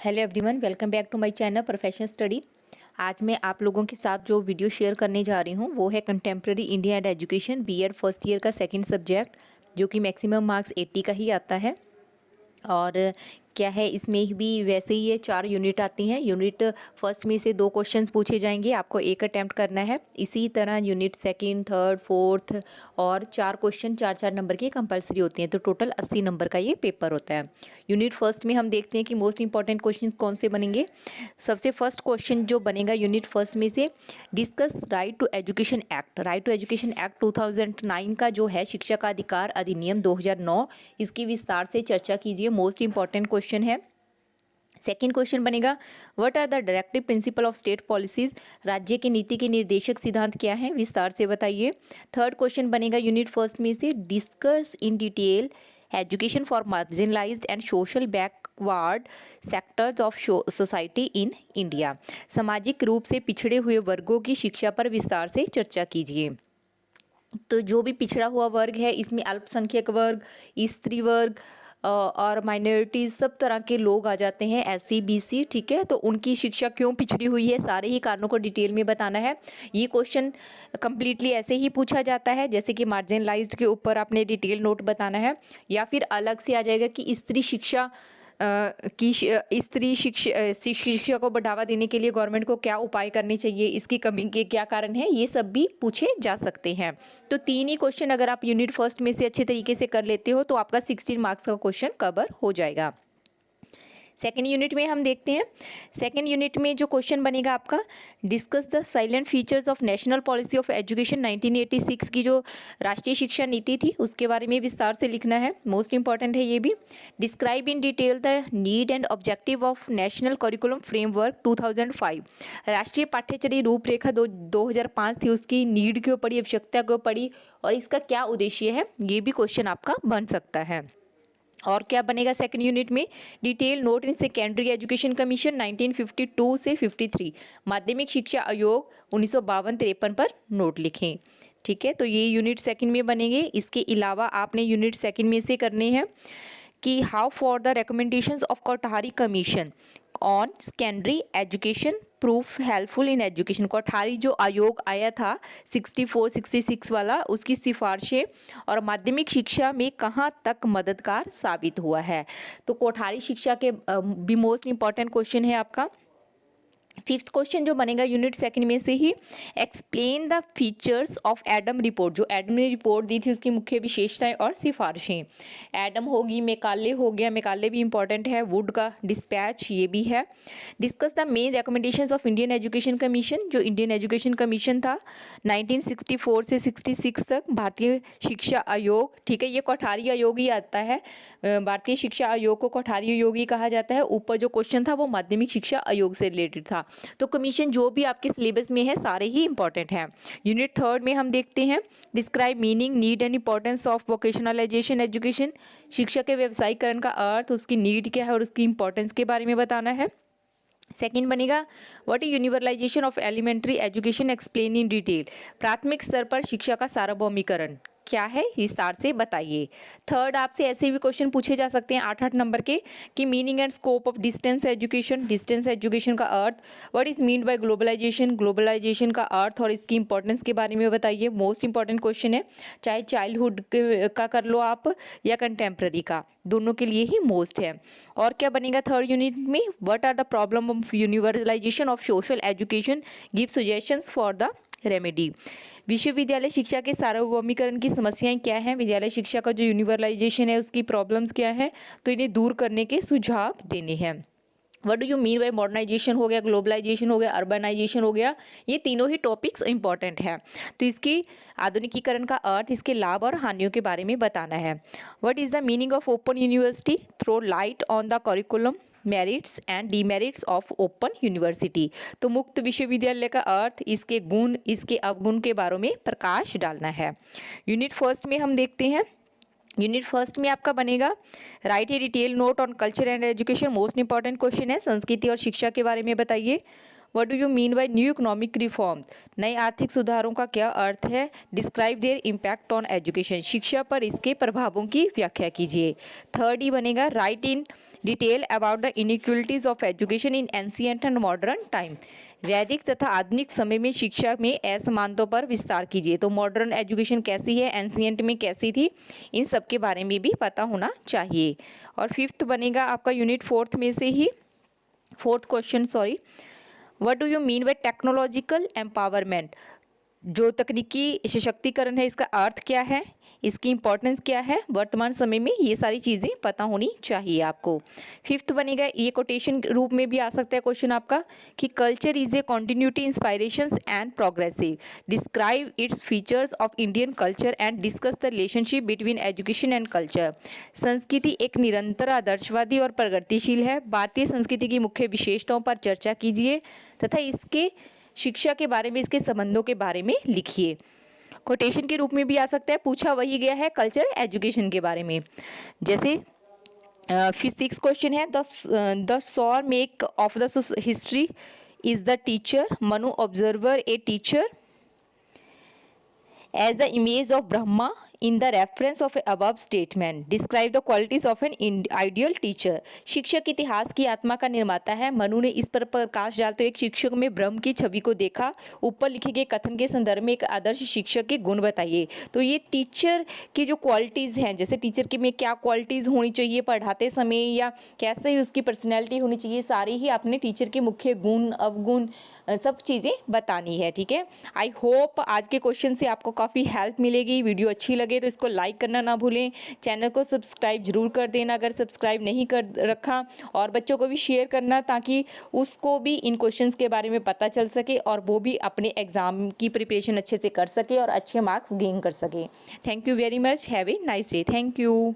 Hello everyone, welcome back to my channel professional study. आज मैं आप लोगों के साथ जो वीडियो शेयर करने जा रही हूँ वो है contemporary India and education BEd first year का सेकंड सब्जेक्ट, जो कि मैक्सिमम मार्क्स 80 का ही आता है। और क्या है, इसमें भी वैसे ही ये 4 यूनिट आती हैं। यूनिट फर्स्ट में से 2 क्वेश्चंस पूछे जाएंगे, आपको एक अटैम्प्ट करना है। इसी तरह यूनिट सेकंड, थर्ड, फोर्थ और 4 क्वेश्चन 4-4 नंबर के कंपलसरी होते हैं। तो टोटल 80 नंबर का ये पेपर होता है। यूनिट फर्स्ट में हम देखते हैं कि मोस्ट इंपॉर्टेंट क्वेश्चन कौन से बनेंगे। सबसे फर्स्ट क्वेश्चन जो बनेगा यूनिट फर्स्ट में से, discuss right to education act. Right to education act 2009 का जो है शिक्षा का अधिकार अधिनियम 2009, इसकी विस्तार से चर्चा कीजिए। मोस्ट इंपॉर्टेंट क्वेश्चन है। सेकेंड क्वेश्चन बनेगा, what are the directive principle of state policies. राज्य की नीति के निर्देशक सिद्धांत क्या है, विस्तार से बताइए। थर्ड क्वेश्चन बनेगा यूनिट फर्स्ट में से, discuss in detail education for marginalised and social backward sectors of society in India. सामाजिक रूप से पिछड़े हुए वर्गों की शिक्षा पर विस्तार से चर्चा कीजिए। तो जो भी पिछड़ा हुआ वर्ग है, इसमें अल्पसंख्यक वर्ग, स्त्री वर्ग और माइनॉरिटीज़, सब तरह के लोग आ जाते हैं, एससी बीसी, ठीक है। तो उनकी शिक्षा क्यों पिछड़ी हुई है, सारे ही कारणों को डिटेल में बताना है। ये क्वेश्चन कम्प्लीटली ऐसे ही पूछा जाता है, जैसे कि मार्जिनलाइज्ड के ऊपर आपने डिटेल नोट बताना है, या फिर अलग से आ जाएगा कि स्त्री शिक्षा स्त्री शिक्षा को बढ़ावा देने के लिए गवर्नमेंट को क्या उपाय करने चाहिए, इसकी कमी के क्या कारण है, ये सब भी पूछे जा सकते हैं। तो 3 ही क्वेश्चन अगर आप यूनिट फर्स्ट में से अच्छे तरीके से कर लेते हो तो आपका 16 मार्क्स का क्वेश्चन कवर हो जाएगा। सेकेंड यूनिट में हम देखते हैं। सेकेंड यूनिट में जो क्वेश्चन बनेगा आपका, discuss the salient features of national policy of education 1986 की जो राष्ट्रीय शिक्षा नीति थी उसके बारे में विस्तार से लिखना है। मोस्ट इंपॉर्टेंट है ये भी। Describe in detail the need and objective of national curriculum framework 2005। राष्ट्रीय पाठ्यचर्या रूपरेखा 2005 थी, उसकी नीड क्यों पड़ी, आवश्यकता क्यों पड़ी और इसका क्या उद्देश्य है, ये भी क्वेश्चन आपका बन सकता है। और क्या बनेगा सेकंड यूनिट में, detail note in secondary education commission 1952 से 53, माध्यमिक शिक्षा आयोग 1952-53 पर नोट लिखें। ठीक है, तो ये यूनिट सेकंड में बनेंगे। इसके अलावा आपने यूनिट सेकंड में से करने हैं कि how for the recommendations of Kothari commission on secondary education proof helpful in education. Kothari जो आयोग आया था 64-66 वाला, उसकी सिफारिशें और माध्यमिक शिक्षा में कहाँ तक मददगार साबित हुआ है। तो कोठारी शिक्षा के भी मोस्ट इंपॉर्टेंट क्वेश्चन है आपका। फिफ्थ क्वेश्चन जो बनेगा यूनिट सेकंड में से ही, explain the features of Adam report. जो एडम ने रिपोर्ट दी थी उसकी मुख्य विशेषताएं और सिफारिशें। एडम होगी, मेकाले हो गया, मेकाले भी इंपॉर्टेंट है, वुड का डिस्पैच ये भी है। Discuss the main recommendations of Indian education commission. जो इंडियन एजुकेशन कमीशन था 1964 से 66 तक, भारतीय शिक्षा आयोग, ठीक है, ये कोठारी आयोग ही आता है। भारतीय शिक्षा आयोग को कोठारी आयोग ही कहा जाता है। ऊपर जो क्वेश्चन था वो माध्यमिक शिक्षा आयोग से रिलेटेड था। तो कमीशन जो भी आपके सिलेबस में है सारे ही इंपॉर्टेंट हैं। यूनिट थर्ड में हम देखते हैं, describe meaning, need and importance of vocationalisation education. शिक्षा के व्यावसायीकरण का अर्थ, उसकी नीड क्या है और उसकी इंपॉर्टेंस के बारे में बताना है। सेकेंड बनेगा, what is universalisation of elementary education, explain in detail. प्राथमिक स्तर पर शिक्षा का सार्वभौमिकरण क्या है, विस्तार से बताइए। थर्ड, आपसे ऐसे भी क्वेश्चन पूछे जा सकते हैं 8-8 नंबर के कि meaning and scope of distance education. Distance education का अर्थ, what is mean by globalisation. Globalisation का अर्थ और इसकी इंपॉर्टेंस के बारे में बताइए। मोस्ट इंपॉर्टेंट क्वेश्चन है, चाहे चाइल्डहुड का कर लो आप या कंटेम्प्रेरी का, दोनों के लिए ही मोस्ट है। और क्या बनेगा थर्ड यूनिट में, what are the problem of universalisation of social education, give suggestions for the remedy. विश्वविद्यालय शिक्षा के सार्वभौमिकरण की समस्याएं क्या हैं, विद्यालय शिक्षा का जो यूनिवर्सलाइजेशन है उसकी प्रॉब्लम्स क्या है, तो इन्हें दूर करने के सुझाव देने हैं। What do you mean by modernisation हो गया, ग्लोबलाइजेशन हो गया, अर्बनाइजेशन हो गया, ये तीनों ही टॉपिक्स इंपॉर्टेंट है। तो इसकी आधुनिकीकरण का अर्थ, इसके लाभ और हानियों के बारे में बताना है। What is the meaning of open university, throw light on the curriculum, merits and demerits of open university. तो मुक्त विश्वविद्यालय का अर्थ, इसके गुण, इसके अवगुण के बारे में प्रकाश डालना है। यूनिट फर्स्ट में हम देखते हैं, यूनिट फर्स्ट में आपका बनेगा, right A detail note on culture and education. Most important question है, संस्कृति और शिक्षा के बारे में बताइए। What do you mean bye new economic reform, नए आर्थिक सुधारों का क्या अर्थ है। Describe their impact on education, शिक्षा पर इसके प्रभावों की व्याख्या कीजिए। थर्ड ही बनेगा, right in detail about the inequalities of education in ancient and modern time. वैदिक तथा आधुनिक समय में शिक्षा में असमानताओं पर विस्तार कीजिए। तो मॉडर्न एजुकेशन कैसी है, एंशिएंट में कैसी थी, इन सब के बारे में भी पता होना चाहिए। और फिफ्थ बनेगा आपका यूनिट फोर्थ में से ही, fourth question sorry, what do you mean by technological empowerment. जो तकनीकी सशक्तिकरण है इसका अर्थ क्या है, इसकी इंपॉर्टेंस क्या है वर्तमान समय में, ये सारी चीज़ें पता होनी चाहिए आपको। फिफ्थ बनेगा, ये कोटेशन रूप में भी आ सकता है क्वेश्चन आपका, कि culture is a continuity inspirations and progressive. Describe its features of Indian culture and discuss the relationship between education and culture. संस्कृति एक निरंतर आदर्शवादी और प्रगतिशील है। भारतीय संस्कृति की मुख्य विशेषताओं पर चर्चा कीजिए तथा इसके शिक्षा के बारे में, इसके संबंधों के बारे में लिखिए। कोटेशन के रूप में भी आ सकता है, पूछा वही गया है कल्चर एजुकेशन के बारे में। जैसे फिर सिक्स क्वेश्चन है, the sole make of the history is the teacher. Manu observer a teacher as the image of Brahma in the reference of above statement. Describe the qualities of an ideal teacher. शिक्षक इतिहास की आत्मा का निर्माता है। मनु ने इस पर प्रकाश डालते हुए एक शिक्षक में ब्रह्म की छवि को देखा। ऊपर लिखे गए कथन के संदर्भ में एक आदर्श शिक्षक के गुण बताइए। तो ये टीचर की जो क्वालिटीज़ हैं, जैसे टीचर के में क्या क्वालिटीज़ होनी चाहिए पढ़ाते समय, या कैसे उसकी पर्सनैलिटी होनी चाहिए, सारी ही आपने टीचर के मुख्य गुण अवगुण सब चीज़ें बतानी है। ठीक है, आई होप आज के क्वेश्चन से आपको काफ़ी हेल्प मिलेगी। वीडियो अच्छी लगे तो इसको लाइक करना ना भूलें, चैनल को सब्सक्राइब जरूर कर देना अगर सब्सक्राइब नहीं कर रखा, और बच्चों को भी शेयर करना ताकि उसको भी इन क्वेश्चंस के बारे में पता चल सके और वो भी अपने एग्ज़ाम की प्रिपरेशन अच्छे से कर सके और अच्छे मार्क्स गेन कर सके। Thank you very much, have a nice day. Thank you.